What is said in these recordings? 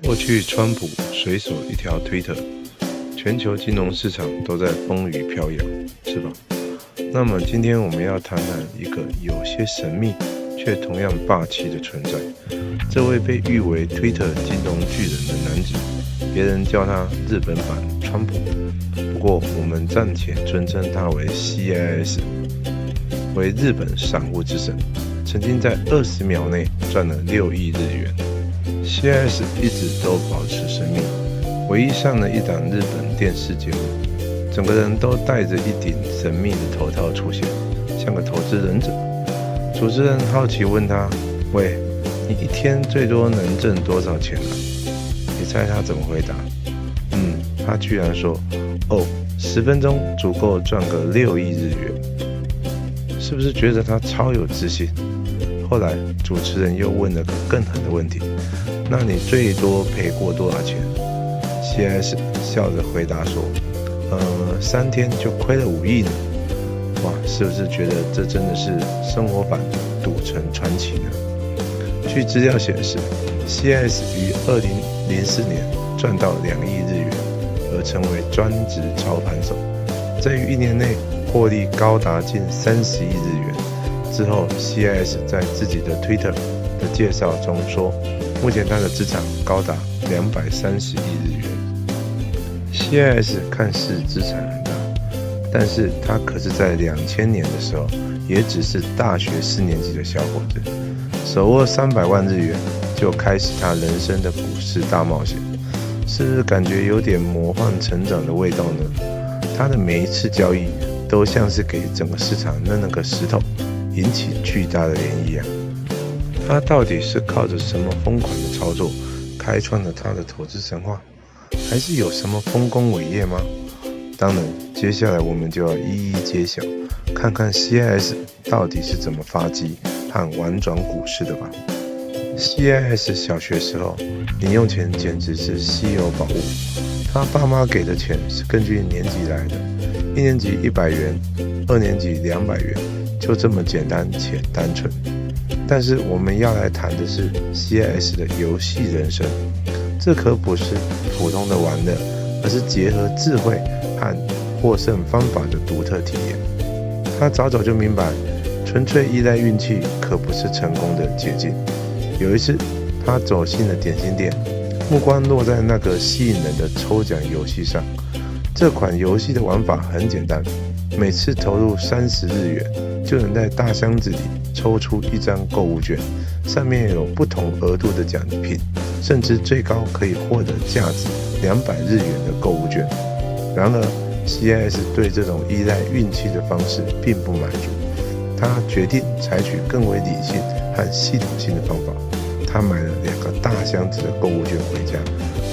过去，川普随手一条推特，全球金融市场都在风雨飘摇，是吧？那么今天我们要谈谈一个有些神秘却同样霸气的存在，这位被誉为推特金融巨人的男子，别人叫他日本版川普，不过我们暂且尊称他为 CIS， 为日本散户之神，曾经在20秒内赚了6亿日元。CIS 一直都保持神秘，唯一上了一档日本电视节目，整个人都戴着一顶神秘的头套出现，像个投资忍者。主持人好奇问他：“喂，你一天最多能挣多少钱啊？”你猜他怎么回答？他居然说：“10分钟足够赚个6亿日元。”是不是觉得他超有自信？后来主持人又问了个更狠的问题：“那你最多赔过多少钱？” CIS 笑着回答说：“3天就亏了5亿呢。”哇，是不是觉得这真的是生活版赌城传奇呢？据资料显示 ，CIS 于2004年赚到2亿日元，而成为专职操盘手，在于1年内获利高达近30亿日元。之后 ，CIS 在自己的 Twitter 的介绍中说，目前他的资产高达230亿日元。CIS 看似资产很大，但是他可是在2000年的时候，也只是大学4年级的小伙子，手握300万日元就开始他人生的股市大冒险，是不是感觉有点魔幻成长的味道呢？他的每一次交易都像是给整个市场扔了个石头，引起巨大的涟漪啊！他到底是靠着什么疯狂的操作，开创了他的投资神话，还是有什么丰功伟业吗？当然，接下来我们就要一一揭晓，看看 CIS 到底是怎么发迹和玩转股市的吧。CIS 小学时候，零用钱简直是稀有宝物，他爸妈给的钱是根据年级来的，1年级100元，2年级200元。就这么简单且单纯，但是我们要来谈的是 CIS 的游戏人生，这可不是普通的玩乐，而是结合智慧和获胜方法的独特体验。他早早就明白，纯粹依赖运气可不是成功的捷径。有一次，他走进了点心店，目光落在那个吸引人的抽奖游戏上。这款游戏的玩法很简单，每次投入30日元。就能在大箱子里抽出一张购物券，上面有不同额度的奖品，甚至最高可以获得价值200日元的购物券。然而 CIS 对这种依赖运气的方式并不满足，他决定采取更为理性和系统性的方法。他买了2个大箱子的购物券回家，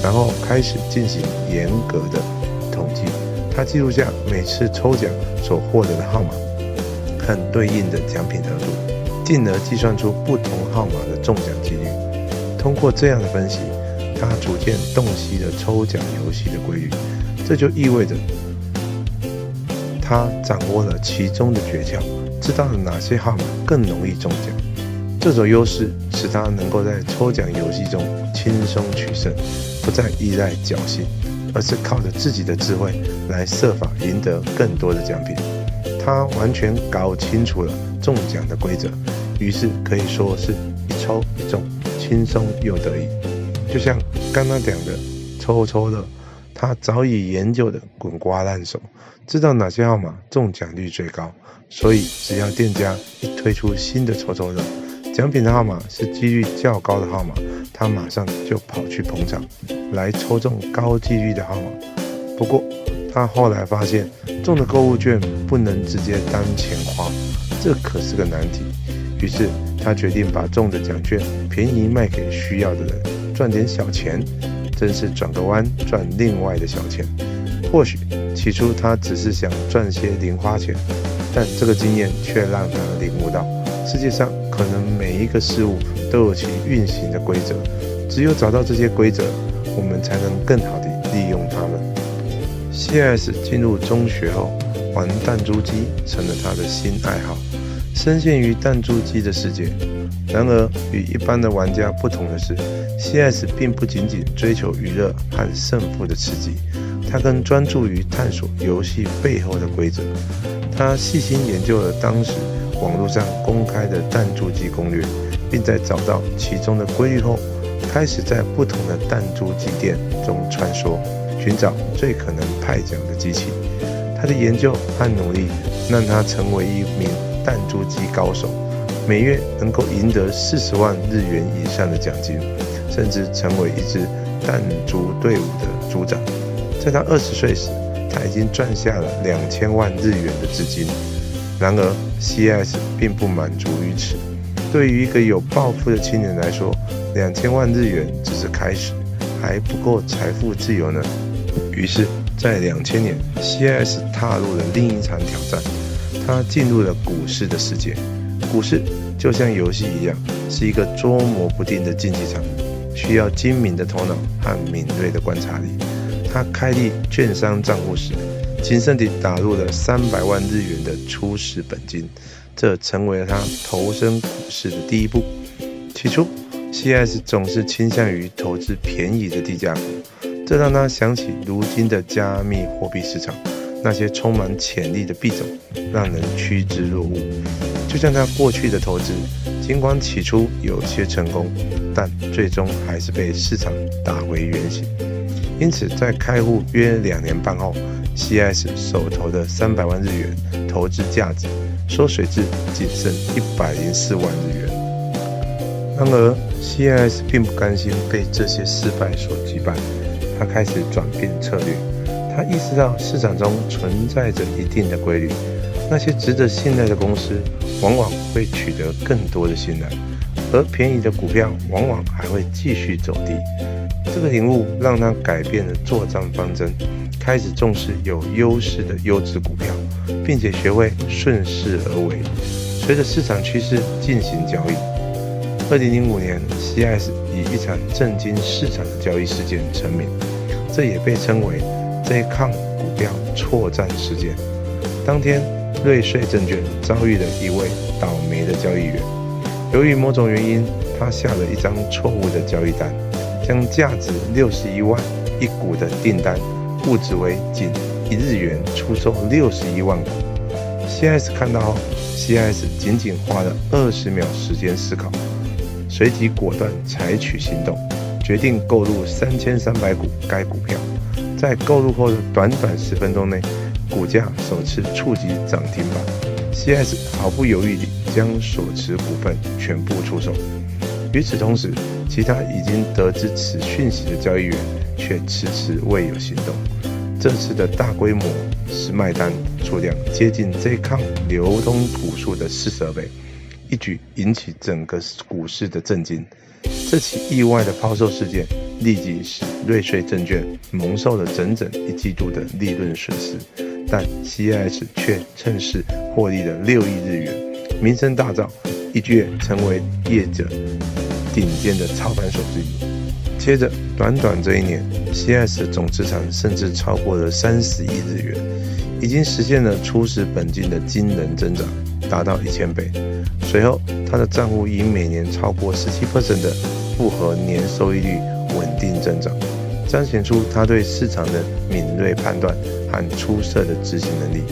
然后开始进行严格的统计。他记录下每次抽奖所获得的号码和对应的奖品额度，进而计算出不同号码的中奖几率。通过这样的分析，他逐渐洞悉了抽奖游戏的规律，这就意味着他掌握了其中的诀窍，知道了哪些号码更容易中奖。这种优势使他能够在抽奖游戏中轻松取胜，不再依赖侥幸，而是靠着自己的智慧来设法赢得更多的奖品。他完全搞清楚了中奖的规则，于是可以说是一抽一中，轻松又得意。就像刚刚讲的抽抽乐，他早已研究的滚瓜烂熟，知道哪些号码中奖率最高，所以只要店家一推出新的抽抽乐，奖品的号码是几率较高的号码，他马上就跑去捧场，来抽中高几率的号码。不过他后来发现，中的购物券不能直接当钱花，这可是个难题。于是他决定把中的奖券便宜卖给需要的人，赚点小钱，真是转个弯赚另外的小钱。或许起初他只是想赚些零花钱，但这个经验却让他领悟到，世界上可能每一个事物都有其运行的规则，只有找到这些规则，我们才能更好地利用它们。CIS 进入中学后，玩弹珠机成了他的新爱好。深陷于弹珠机的世界，然而，与一般的玩家不同的是 ，CS 并不仅仅追求娱乐和胜负的刺激，它更专注于探索游戏背后的规则。他细心研究了当时网络上公开的弹珠机攻略，并在找到其中的规律后，开始在不同的弹珠机店中穿梭，寻找最可能派奖的机器。他的研究和努力让他成为一名弹珠机高手，每月能够赢得40万日元以上的奖金，甚至成为一支弹珠队伍的组长。在他20岁时，他已经赚下了2000万日元的资金。然而 ，CS 并不满足于此。对于一个有抱负的青年来说，2000万日元只是开始，还不够财富自由呢。于是，在2000年 ，CS 踏入了另一场挑战。他进入了股市的世界。股市就像游戏一样，是一个捉摸不定的竞技场，需要精明的头脑和敏锐的观察力。他开立券商账户时，谨慎地打入了300万日元的初始本金，这成为了他投身股市的第一步。起初 ，CS 总是倾向于投资便宜的低价股，这让他想起如今的加密货币市场，那些充满潜力的币种，让人趋之若鹜。就像他过去的投资，尽管起初有些成功，但最终还是被市场打回原形。因此，在开户约2年半后 ，CS 手头的300万日元投资价值缩水至仅剩104万日元。然而 ，CS 并不甘心被这些失败所击败，他开始转变策略。他意识到市场中存在着一定的规律，那些值得信赖的公司往往会取得更多的信赖，而便宜的股票往往还会继续走低。这个领悟让他改变了作战方针，开始重视有优势的优质股票，并且学会顺势而为，随着市场趋势进行交易。2005年 ，CS 以一场震惊市场的交易事件成名，这也被称为 J-CON 股票错战事件。当天，瑞穗证券遭遇了一位倒霉的交易员，由于某种原因，他下了一张错误的交易单，将价值61万一股的订单误指为仅1日元出售61万股。CS 看到后 ，CS 仅仅花了20秒时间思考，随即果断采取行动，决定购入3300股该股票。在购入后的短短10分钟内，股价首次触及涨停板。CS 毫不犹豫地将所持股份全部出售。与此同时，其他已经得知此讯息的交易员却迟迟未有行动。这次的大规模实卖单数量接近 J-CON 流通股数的42倍，一举引起整个股市的震惊。这起意外的抛售事件立即使瑞穗证券蒙受了整整1季度的利润损失，但 CS 却趁势获利了6亿日元，名声大噪，一跃成为业者顶尖的操盘手之一。接着，短短这1年 ，CS 的总资产甚至超过了30亿日元，已经实现了初始本金的惊人增长，达到1000倍。随后，他的账户以每年超过17% 的复合年收益率稳定增长，彰显出他对市场的敏锐判断和出色的执行能力。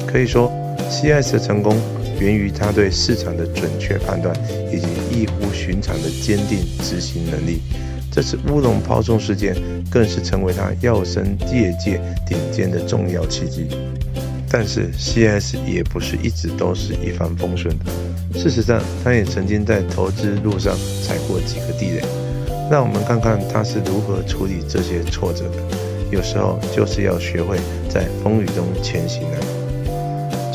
可以说 ，CS 的成功源于他对市场的准确判断以及异乎寻常的坚定执行能力。这次乌龙抛售事件更是成为他跃升业界顶尖的重要契机。但是 CS 也不是一直都是一帆风顺的，事实上，他也曾经在投资路上踩过几个地雷。让我们看看他是如何处理这些挫折的。有时候就是要学会在风雨中前行啊。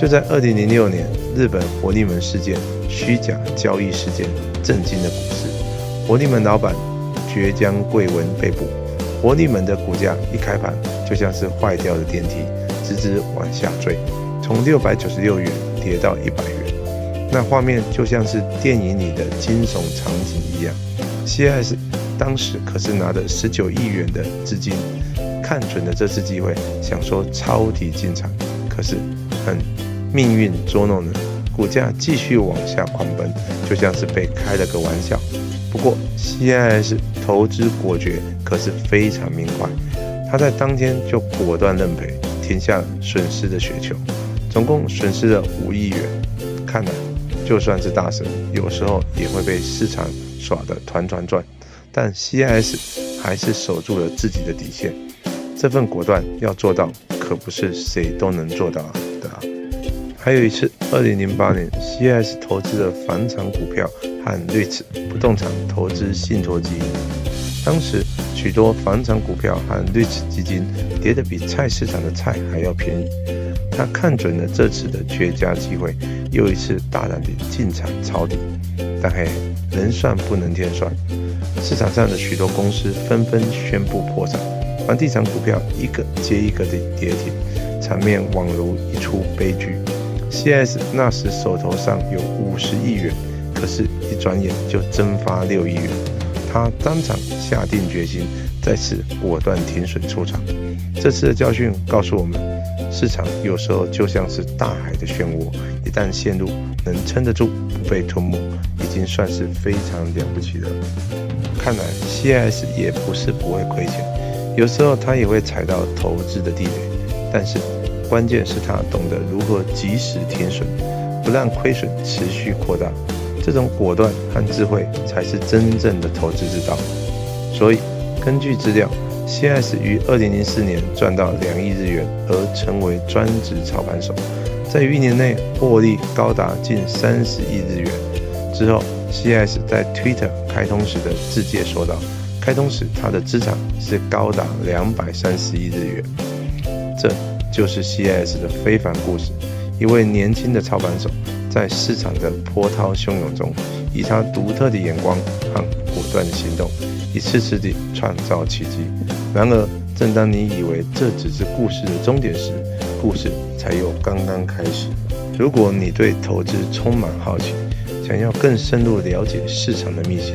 就在2006年，日本活力门事件虚假交易事件震惊了股市，活力门老板崛江贵文被捕。活力门的股价一开盘就像是坏掉的电梯，直直往下坠，从696元跌到100元。那画面就像是电影里的惊悚场景一样。CS 当时可是拿着19亿元的资金，看准了这次机会，想说抄底进场，可是命运捉弄人，股价继续往下狂奔，就像是被开了个玩笑。不过 CIS 投资果决，可是非常明快，他在当天就果断认赔，停下损失的雪球，总共损失了5亿元。看来就算是大神，有时候也会被市场耍得团团转，但 CIS 还是守住了自己的底线。这份果断要做到，可不是谁都能做到的啊。还有一次，2008年 CIS 投资了房产股票和 REITs 不动产投资信托基金。当时许多房产股票和 REITs 基金跌得比菜市场的菜还要便宜。他看准了这次的绝佳机会，又一次大胆地进场抄底。但嘿，人算不能天算，市场上的许多公司纷纷宣布破产，房地产股票一个接一个的跌停，场面宛如一出悲剧。CIS 那时手头上有50亿元，可是一转眼就蒸发6亿元。他当场下定决心，再次果断停损出场。这次的教训告诉我们，市场有时候就像是大海的漩涡，一旦陷入，能撑得住不被吞没，已经算是非常了不起的了。看来 CIS 也不是不会亏钱，有时候他也会踩到投资的地雷，但是关键是他懂得如何及时停损，不让亏损持续扩大。这种果断和智慧才是真正的投资之道。所以根据资料， CIS 于2004年赚到2亿日元，而成为专职操盘手，在1年内获利高达近30亿日元。之后 CIS 在 Twitter 开通时的自介说道，开通时他的资产是高达230亿日元。这就是 CIS 的非凡故事，一位年轻的操盘手，在市场的波涛汹涌中，以他独特的眼光和果断的行动，一次次地创造奇迹。然而，正当你以为这只是故事的终点时，故事才又刚刚开始。如果你对投资充满好奇，想要更深入了解市场的秘辛，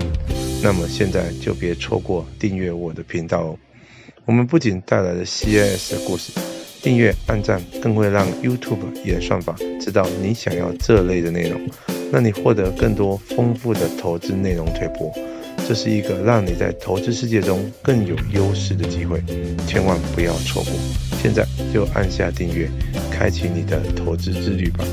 那么现在就别错过订阅我的频道哦。我们不仅带来了 CIS 的故事，订阅、按赞更会让 YouTube 演算法知道你想要这类的内容，让你获得更多丰富的投资内容推播。这是一个让你在投资世界中更有优势的机会，千万不要错过。现在就按下订阅，开启你的投资之旅吧。